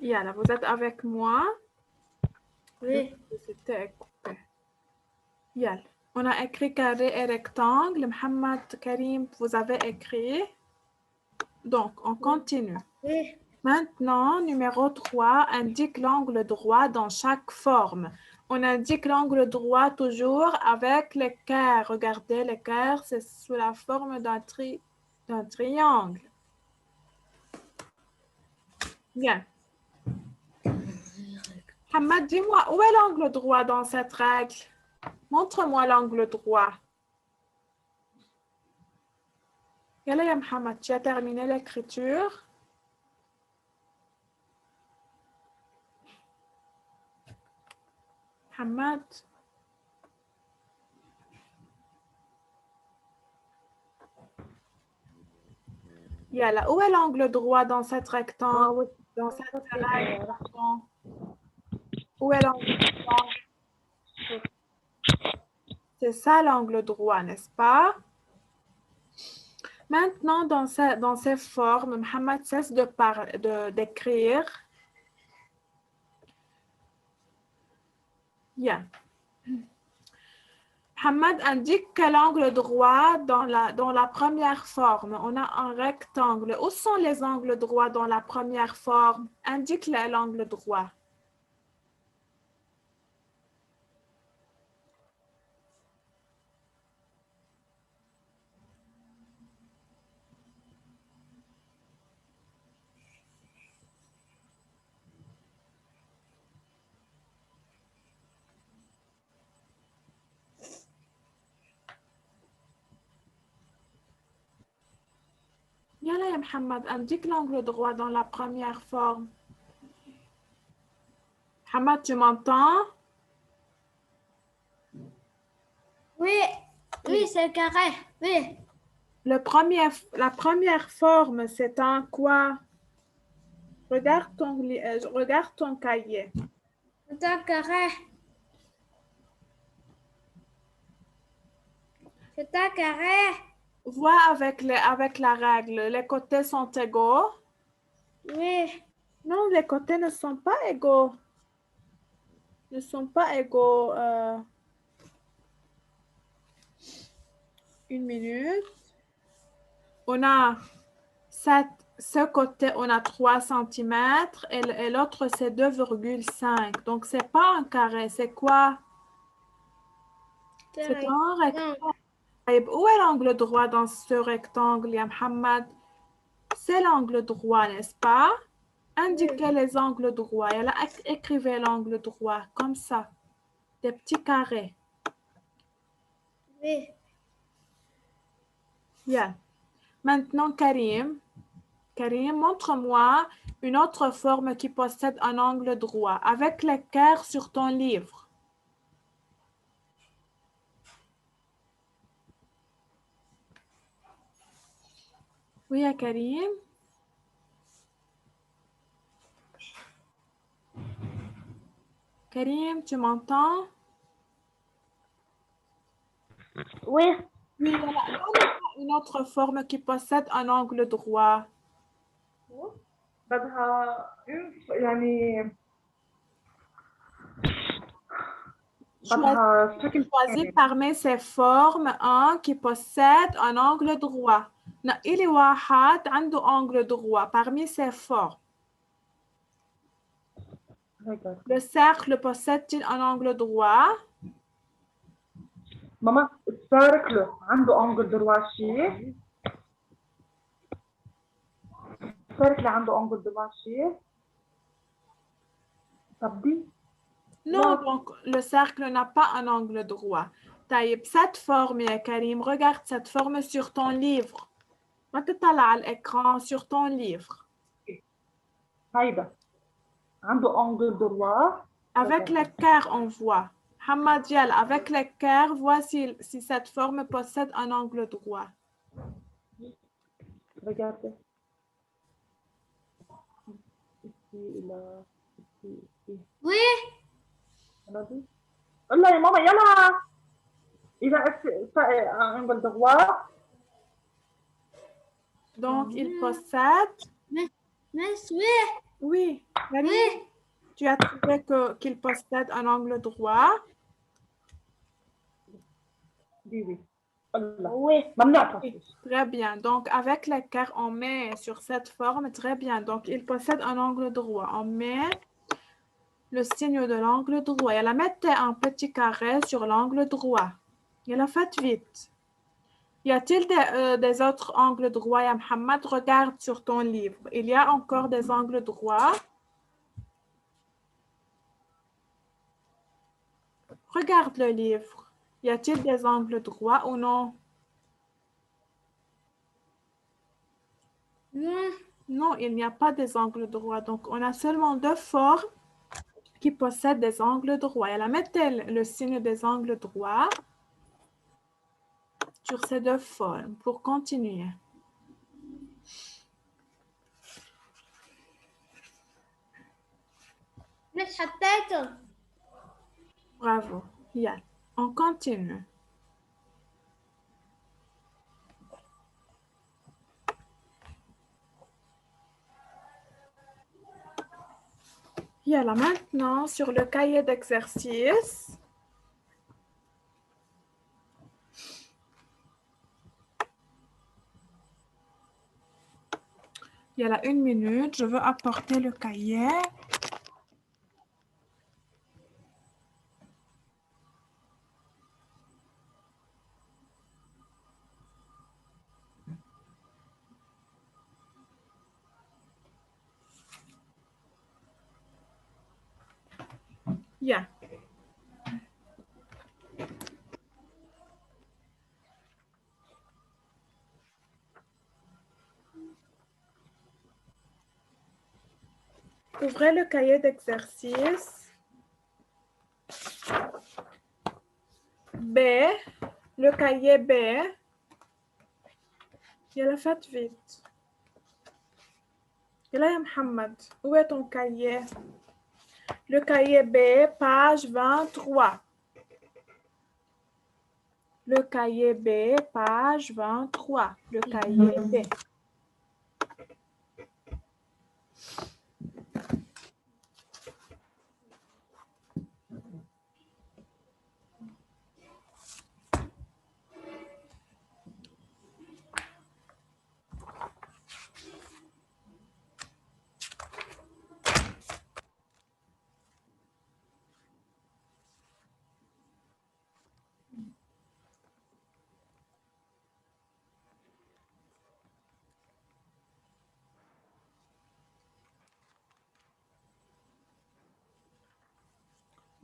Yala, vous êtes avec moi? Oui. C'était coupé. Yala. On a écrit carré et rectangle. Mohamed Karim, vous avez écrit. Donc, on continue. Oui. Maintenant, numéro 3, indique l'angle droit dans chaque forme. On indique l'angle droit toujours avec l'équerre. Regardez, l'équerre, c'est sous la forme d'un triangle. Bien. Hamad, dis-moi, où est l'angle droit dans cette règle? Montre-moi l'angle droit. Yalla ya Mohamed, tu as terminé l'écriture? Hamad. Yalla, où est l'angle droit dans cette rectangle? Dans cette règle, pardon. Où est l'angle droit? C'est ça l'angle droit, n'est-ce pas? Maintenant, dans ces formes, Mohamed cesse d'écrire. Bien. Mohamed indique quel angle droit dans la première forme. On a un rectangle. Où sont les angles droits dans la première forme? Indique l'angle droit. Yalla ya Mohamed, indique l'angle droit dans la première forme. Mohamed, tu m'entends? Oui. Oui, c'est carré. Oui. La première forme, c'est un quoi? Regarde ton cahier. C'est un carré. C'est un carré. Vois avec la règle, les côtés sont égaux? Oui. Non, les côtés ne sont pas égaux. Ne sont pas égaux. Une minute. On a ce côté, on a 3 cm et l'autre, c'est 2,5. Donc, c'est pas un carré. C'est quoi? C'est un rectangle. Où est l'angle droit dans ce rectangle, ya Mohamed? C'est l'angle droit, n'est-ce pas? Indiquez les angles droits. Et là, écrivez l'angle droit, comme ça. Des petits carrés. Oui. Bien. Maintenant, Karim, montre-moi une autre forme qui possède un angle droit avec l'équerre sur ton livre. Oui, Karim. Karim, tu m'entends? Oui. Oui, voilà. Une autre forme qui possède un angle droit. Choisis parmi ces formes un qui possède un angle droit. نقي لي واحد عنده angle droit parmi ces formes. Le cercle possède-t-il un angle droit? ماما السيركل عنده انجل درواشي. السيركل عنده انجل درواشي. طب دي Non, donc le cercle n'a pas un angle droit. طيب, cette forme, ya Karim, regarde cette forme sur ton livre. ما تطلع على l'écran sur ton livre. هيدا عنده انجل دروا. Avec l'équerre, on voit. Hamad Yal, avec l'équerre, voici si cette forme possède un angle droit. Regardez. Oui. قول يا ماما يلا. إذا انجل دروا. Donc, il possède. Mais Miss, oui, Oui, Marie, oui, tu as trouvé qu'il possède un angle droit. Oui, oui. Allah. oui. ممنوع Oui, تصوير. très bien. Donc, avec l'équerre, on met sur cette forme. Très bien. Donc, il possède un angle droit. On met le signe de l'angle droit. Et la mettez un petit carré sur l'angle droit. Et la faites vite. Y a-t-il des autres angles droits, ya Mohamed? Regarde sur ton livre. Il y a encore des angles droits. Regarde le livre. Y a-t-il des angles droits ou non? Non, Non, il n'y a pas des angles droits. Donc, on a seulement deux formes qui possèdent des angles droits. Et là, mettez le signe des angles droits sur ces deux formes pour continuer. Miss حطيته. Bravo. Yeah. On continue. Là maintenant, sur le cahier d'exercice, il y a là 1 minute, je veux apporter le cahier. Yeah. Ouvrez le cahier d'exercice. B, le cahier B. Yalla, faites vite. Yalla, ya Mohamed, où est ton cahier? Le cahier B, page 23. Le cahier B, page 23. Le cahier B.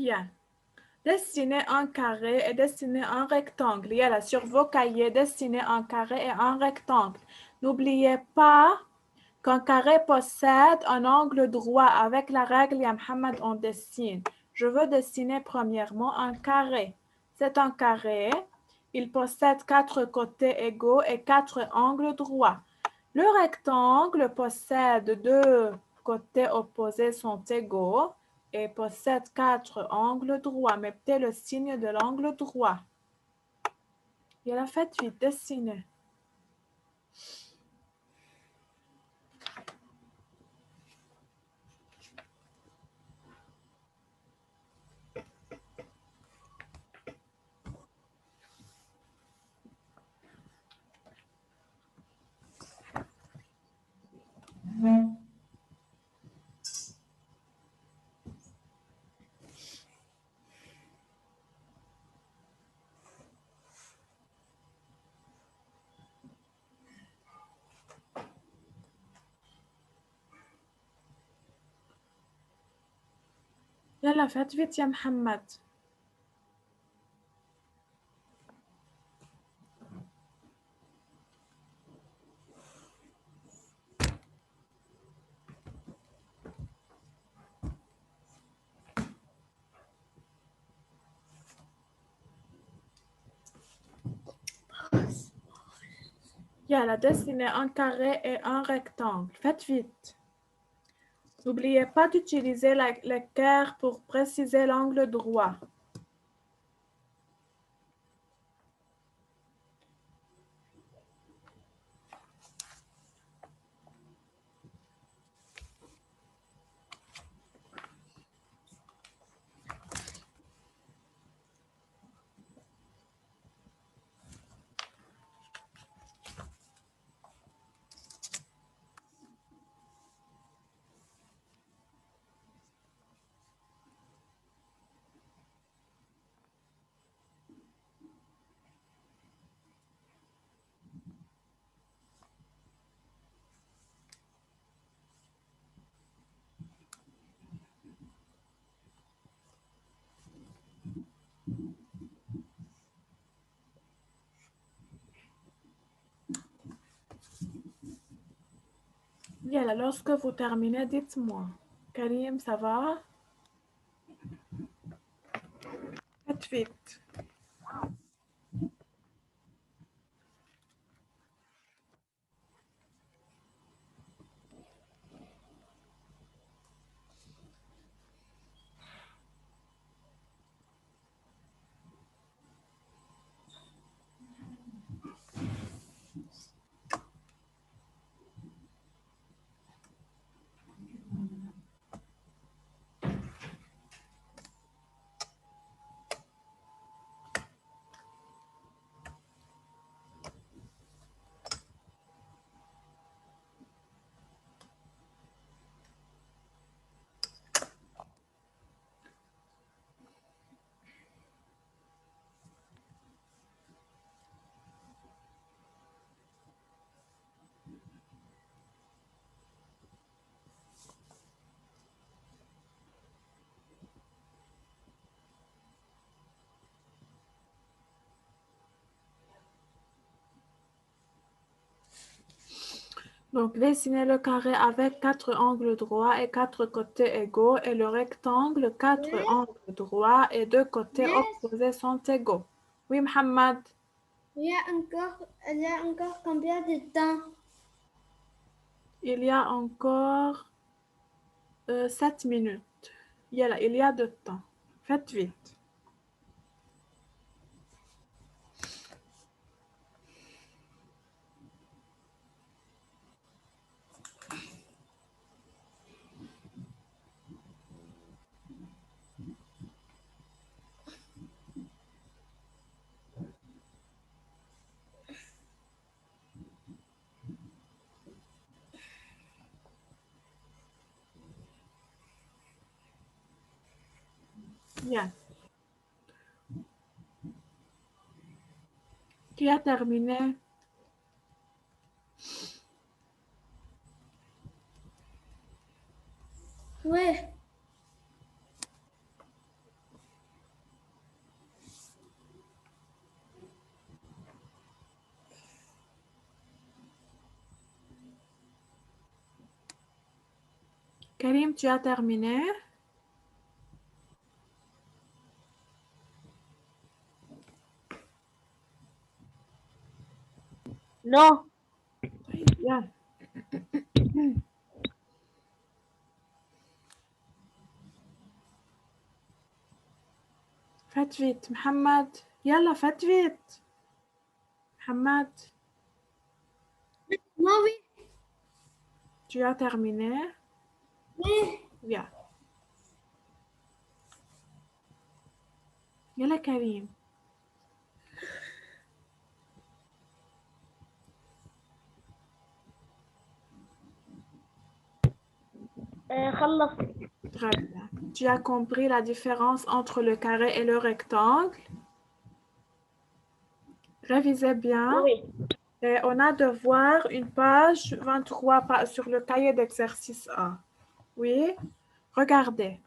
Yeah. Dessinez un carré et dessinez un rectangle. Yalla, sur vos cahiers, dessinez un carré et un rectangle. N'oubliez pas qu'un carré possède un angle droit. Avec la règle, ya Mohamed, on dessine. Je veux dessiner premièrement un carré. C'est un carré. Il possède 4 côtés égaux et 4 angles droits. Le rectangle possède 2 côtés opposés sont égaux et possède 4 angles droits. Mettez le signe de l'angle droit. Et la faites vite, dessinez. يلا فات فيت يا محمد. Yalla, dessinez un carré et un rectangle. Faites vite. N'oubliez pas d'utiliser l'équerre pour préciser l'angle droit. Yalla, lorsque vous terminez, dites-moi. Karim, ça va? Faites vite. Donc, dessinez le carré avec 4 angles droits et 4 côtés égaux et le rectangle, 4 Oui. angles droits et 2 côtés Yes. opposés sont égaux. Oui, Mohamed, Il y a encore combien de temps? il y a encore 7 minutes. Yalla, il y a de temps. Faites vite. Bien. Qui a terminé? Oui. Karim, tu as terminé? Non. Bien. Faites vite. Mohamed, yalla, faites vite. Mohamed, Moi, oui. tu as terminé? Oui. Bien. Yalla, Karim. خلص. Très bien. Tu as compris la différence entre le carré et le rectangle? Révisez bien. Oui. Et on a de voir une page 23 sur le cahier d'exercice A. Oui? Regardez.